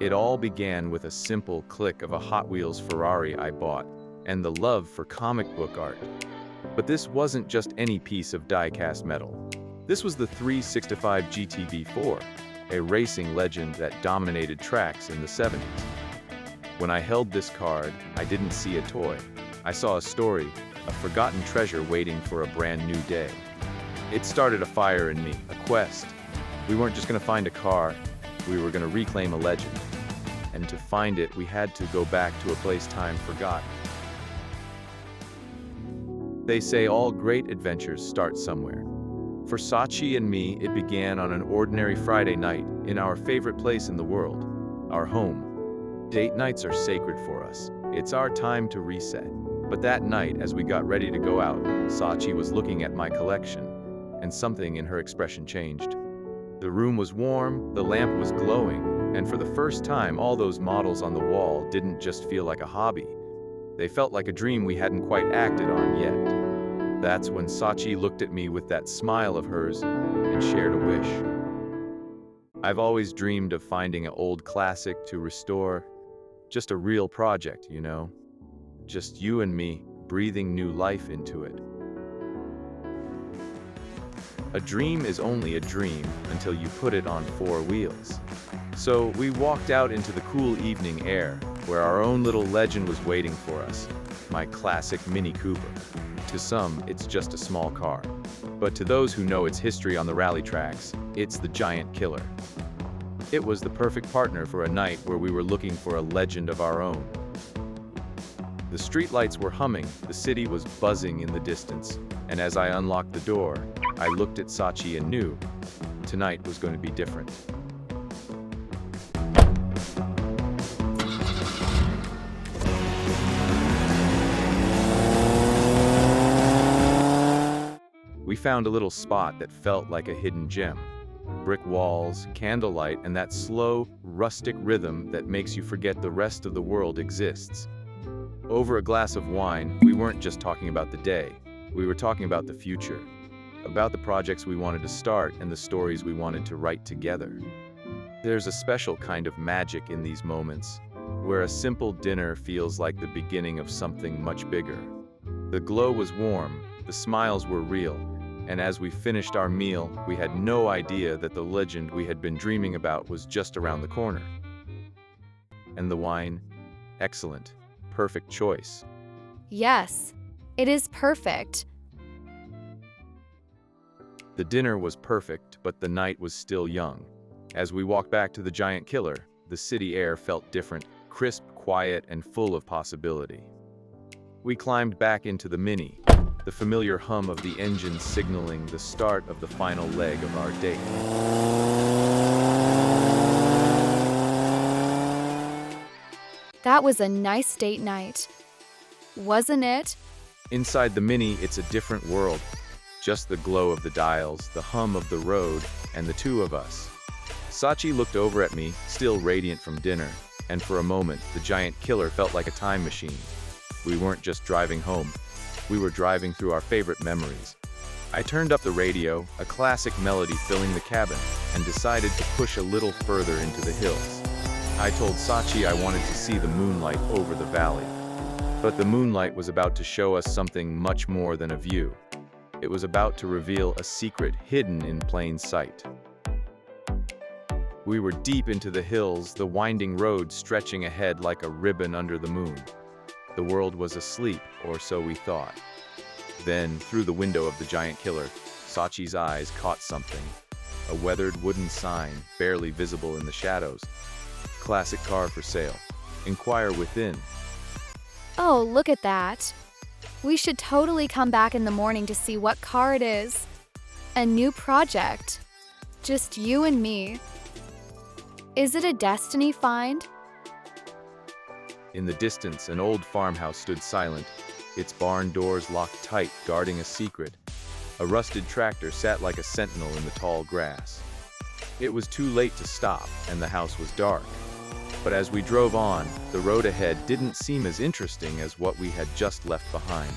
It all began with a simple click of a Hot Wheels Ferrari I bought, and the love for comic book art. But this wasn't just any piece of die-cast metal. This was the 365 GTB4, a racing legend that dominated tracks in the 70s. When I held this card, I didn't see a toy. I saw a story, a forgotten treasure waiting for a brand new day. It started a fire in me, a quest. We weren't just going to find a car, we were going to reclaim a legend. And to find it, we had to go back to a place time forgot. They say all great adventures start somewhere. For Sachi and me, it began on an ordinary Friday night in our favorite place in the world, our home. Date nights are sacred for us. It's our time to reset. But that night, as we got ready to go out, Sachi was looking at my collection, and something in her expression changed. The room was warm, the lamp was glowing, and for the first time, all those models on the wall didn't just feel like a hobby. They felt like a dream we hadn't quite acted on yet. That's when Sachi looked at me with that smile of hers and shared a wish. I've always dreamed of finding an old classic to restore. Just a real project, you know? Just you and me, breathing new life into it. A dream is only a dream until you put it on four wheels. So we walked out into the cool evening air, where our own little legend was waiting for us, my classic Mini Cooper. To some, it's just a small car. But to those who know its history on the rally tracks, it's the giant killer. It was the perfect partner for a night where we were looking for a legend of our own. The streetlights were humming, the city was buzzing in the distance, and as I unlocked the door, I looked at Sachi and knew tonight was going to be different. We found a little spot that felt like a hidden gem. Brick walls, candlelight, and that slow, rustic rhythm that makes you forget the rest of the world exists. Over a glass of wine, we weren't just talking about the day. We were talking about the future, about the projects we wanted to start and the stories we wanted to write together. There's a special kind of magic in these moments, where a simple dinner feels like the beginning of something much bigger. The glow was warm, the smiles were real, and as we finished our meal, we had no idea that the legend we had been dreaming about was just around the corner. And the wine? Excellent. Perfect choice. Yes, it is perfect. The dinner was perfect, but the night was still young. As we walked back to the giant killer, the city air felt different, crisp, quiet, and full of possibility. We climbed back into the Mini, the familiar hum of the engine signaling the start of the final leg of our date. That was a nice date night, wasn't it? Inside the Mini, it's a different world. Just the glow of the dials, the hum of the road, and the two of us. Sachi looked over at me, still radiant from dinner, and for a moment, the giant killer felt like a time machine. We weren't just driving home. We were driving through our favorite memories. I turned up the radio, a classic melody filling the cabin, and decided to push a little further into the hills. I told Sachi I wanted to see the moonlight over the valley. But the moonlight was about to show us something much more than a view. It was about to reveal a secret hidden in plain sight. We were deep into the hills, the winding road stretching ahead like a ribbon under the moon. The world was asleep, or so we thought. Then, through the window of the giant killer, Sachi's eyes caught something. A weathered wooden sign, barely visible in the shadows. Classic car for sale. Inquire within. Oh, look at that. We should totally come back in the morning to see what car it is. A new project. Just you and me. Is it a destiny find? In the distance, an old farmhouse stood silent, its barn doors locked tight, guarding a secret. A rusted tractor sat like a sentinel in the tall grass. It was too late to stop, and the house was dark. But as we drove on, the road ahead didn't seem as interesting as what we had just left behind.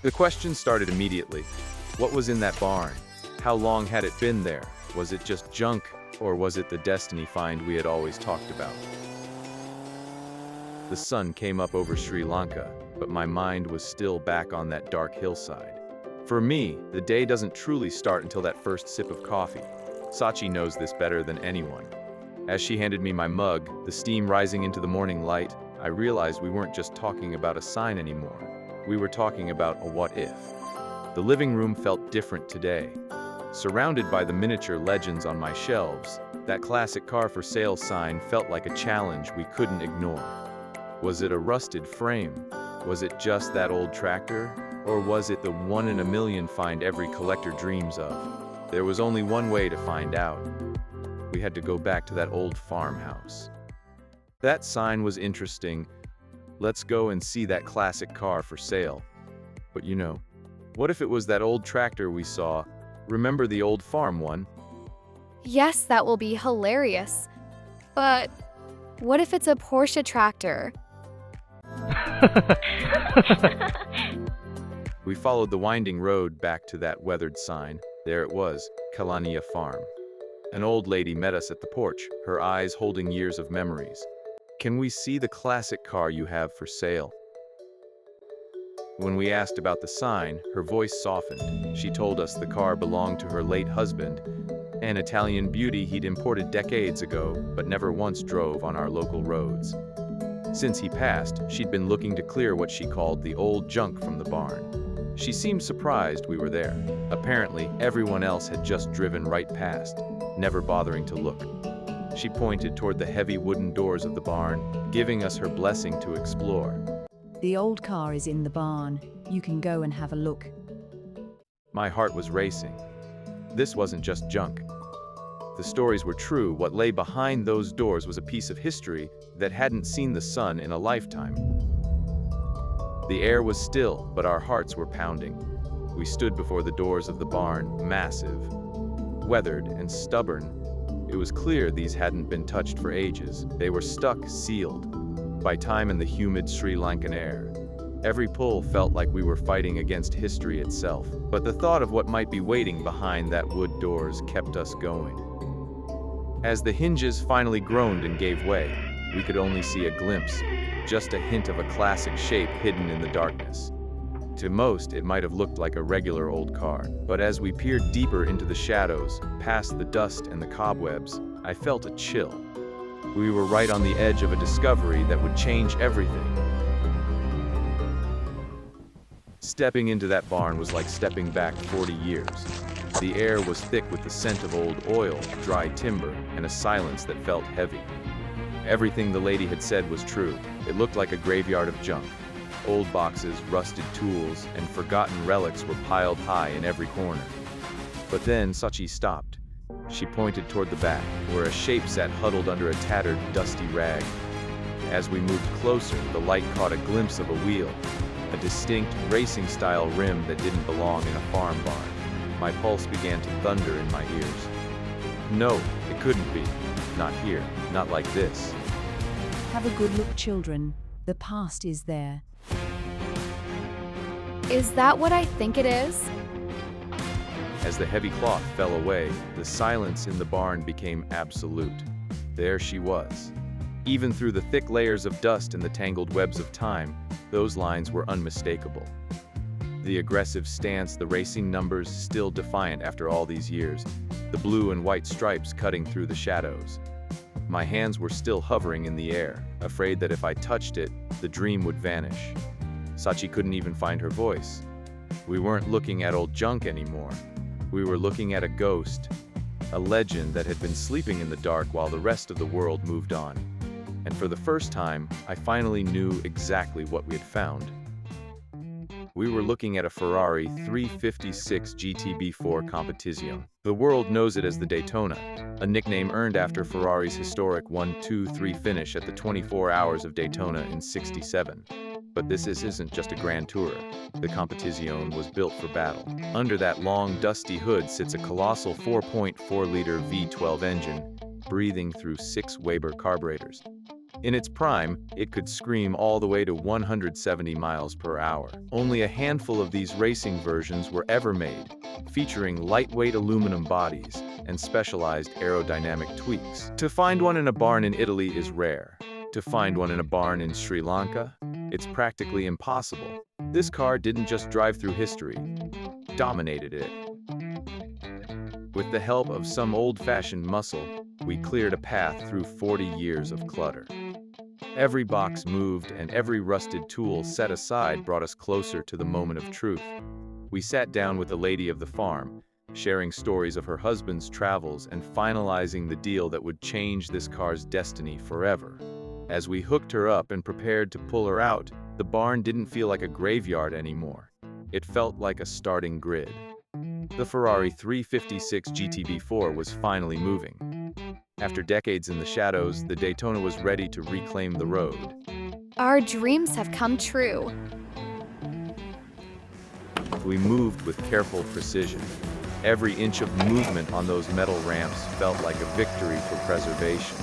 The question started immediately. What was in that barn? How long had it been there? Was it just junk, or was it the destiny find we had always talked about? The sun came up over Sri Lanka, but my mind was still back on that dark hillside. For me, the day doesn't truly start until that first sip of coffee. Sachi knows this better than anyone. As she handed me my mug, the steam rising into the morning light, I realized we weren't just talking about a sign anymore. We were talking about a what if. The living room felt different today. Surrounded by the miniature legends on my shelves, that classic car for sale sign felt like a challenge we couldn't ignore. Was it a rusted frame? Was it just that old tractor? Or was it the one in a million find every collector dreams of? There was only one way to find out. We had to go back to that old farmhouse. That sign was interesting. Let's go and see that classic car for sale. But what if it was that old tractor we saw? Remember the old farm one? Yes, that will be hilarious. But what if it's a Porsche tractor? We followed the winding road back to that weathered sign. There it was, Kelaniya Farm. An old lady met us at the porch, her eyes holding years of memories. Can we see the classic car you have for sale? When we asked about the sign, her voice softened. She told us the car belonged to her late husband, an Italian beauty he'd imported decades ago, but never once drove on our local roads. Since he passed, she'd been looking to clear what she called the old junk from the barn. She seemed surprised we were there. Apparently, everyone else had just driven right past, never bothering to look. She pointed toward the heavy wooden doors of the barn, giving us her blessing to explore. The old car is in the barn. You can go and have a look. My heart was racing. This wasn't just junk. The stories were true. What lay behind those doors was a piece of history that hadn't seen the sun in a lifetime. The air was still, but our hearts were pounding. We stood before the doors of the barn, massive, weathered, and stubborn. It was clear these hadn't been touched for ages. They were stuck, sealed, by time and the humid Sri Lankan air. Every pull felt like we were fighting against history itself, but the thought of what might be waiting behind that wood doors kept us going. As the hinges finally groaned and gave way, we could only see a glimpse, just a hint of a classic shape hidden in the darkness. To most, it might have looked like a regular old car, but as we peered deeper into the shadows, past the dust and the cobwebs, I felt a chill. We were right on the edge of a discovery that would change everything. Stepping into that barn was like stepping back 40 years. The air was thick with the scent of old oil, dry timber, and a silence that felt heavy. Everything the lady had said was true. It looked like a graveyard of junk. Old boxes, rusted tools, and forgotten relics were piled high in every corner. But then Sachi stopped. She pointed toward the back, where a shape sat huddled under a tattered, dusty rag. As we moved closer, the light caught a glimpse of a wheel, a distinct, racing-style rim that didn't belong in a farm barn. My pulse began to thunder in my ears. No, it couldn't be. Not here, not like this. Have a good look, children. The past is there. Is that what I think it is? As the heavy cloth fell away, the silence in the barn became absolute. There she was. Even through the thick layers of dust and the tangled webs of time, those lines were unmistakable. The aggressive stance, the racing numbers still defiant after all these years, the blue and white stripes cutting through the shadows. My hands were still hovering in the air, afraid that if I touched it, the dream would vanish. Sachi couldn't even find her voice. We weren't looking at old junk anymore. We were looking at a ghost, a legend that had been sleeping in the dark while the rest of the world moved on. And for the first time, I finally knew exactly what we had found. We were looking at a Ferrari 356 GTB4 Competizione. The world knows it as the Daytona, a nickname earned after Ferrari's historic 1-2-3 finish at the 24 Hours of Daytona in '67. But this isn't just a grand tourer. The Competizione was built for battle. Under that long, dusty hood sits a colossal 4.4-liter V12 engine, breathing through 6 Weber carburetors. In its prime, it could scream all the way to 170 miles per hour. Only a handful of these racing versions were ever made, featuring lightweight aluminum bodies and specialized aerodynamic tweaks. To find one in a barn in Italy is rare. To find one in a barn in Sri Lanka, it's practically impossible. This car didn't just drive through history, dominated it. With the help of some old-fashioned muscle, we cleared a path through 40 years of clutter. Every box moved and every rusted tool set aside brought us closer to the moment of truth. We sat down with the lady of the farm, sharing stories of her husband's travels and finalizing the deal that would change this car's destiny forever. As we hooked her up and prepared to pull her out, the barn didn't feel like a graveyard anymore. It felt like a starting grid. The Ferrari 356 GTB4 was finally moving. After decades in the shadows, the Daytona was ready to reclaim the road. Our dreams have come true. We moved with careful precision. Every inch of movement on those metal ramps felt like a victory for preservation.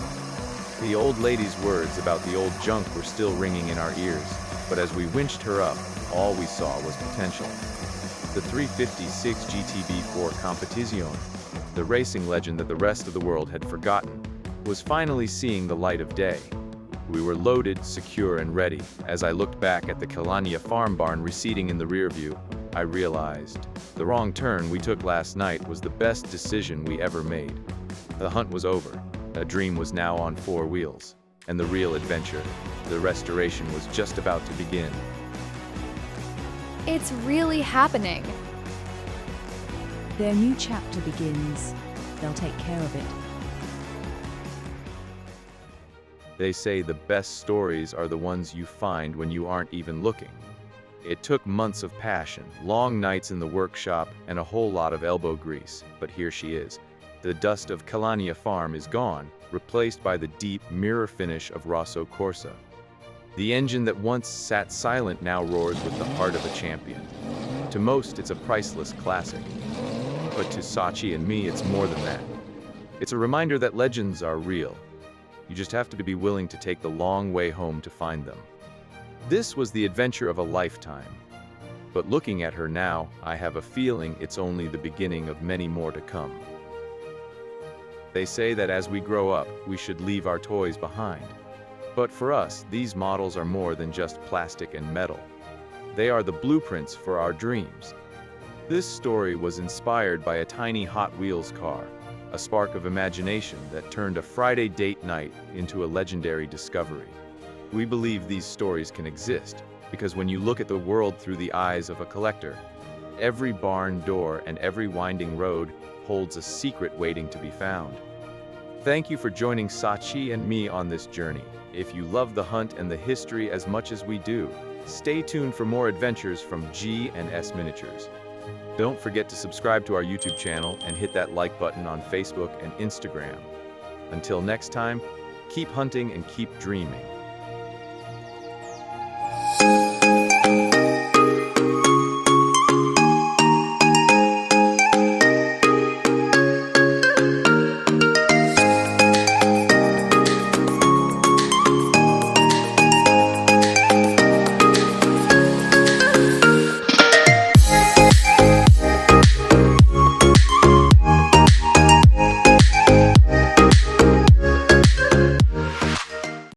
The old lady's words about the old junk were still ringing in our ears, but as we winched her up, all we saw was potential. The 356 GTB4 Competizione, the racing legend that the rest of the world had forgotten, was finally seeing the light of day. We were loaded, secure, and ready. As I looked back at the Kelaniya Farm barn receding in the rear view, I realized the wrong turn we took last night was the best decision we ever made. The hunt was over. A dream was now on four wheels. And the real adventure, the restoration, was just about to begin. It's really happening. Their new chapter begins. They'll take care of it. They say the best stories are the ones you find when you aren't even looking. It took months of passion, long nights in the workshop, and a whole lot of elbow grease, but here she is. The dust of Kelaniya Farm is gone, replaced by the deep mirror finish of Rosso Corsa. The engine that once sat silent now roars with the heart of a champion. To most, it's a priceless classic. But to Sachi and me, it's more than that. It's a reminder that legends are real. You just have to be willing to take the long way home to find them. This was the adventure of a lifetime. But looking at her now, I have a feeling it's only the beginning of many more to come. They say that as we grow up, we should leave our toys behind. But for us, these models are more than just plastic and metal. They are the blueprints for our dreams. This story was inspired by a tiny Hot Wheels car, a spark of imagination that turned a Friday date night into a legendary discovery. We believe these stories can exist because when you look at the world through the eyes of a collector, every barn door and every winding road holds a secret waiting to be found. Thank you for joining Sachi and me on this journey. If you love the hunt and the history as much as we do, stay tuned for more adventures from G&S Miniatures. Don't forget to subscribe to our YouTube channel and hit that like button on Facebook and Instagram. Until next time, keep hunting and keep dreaming.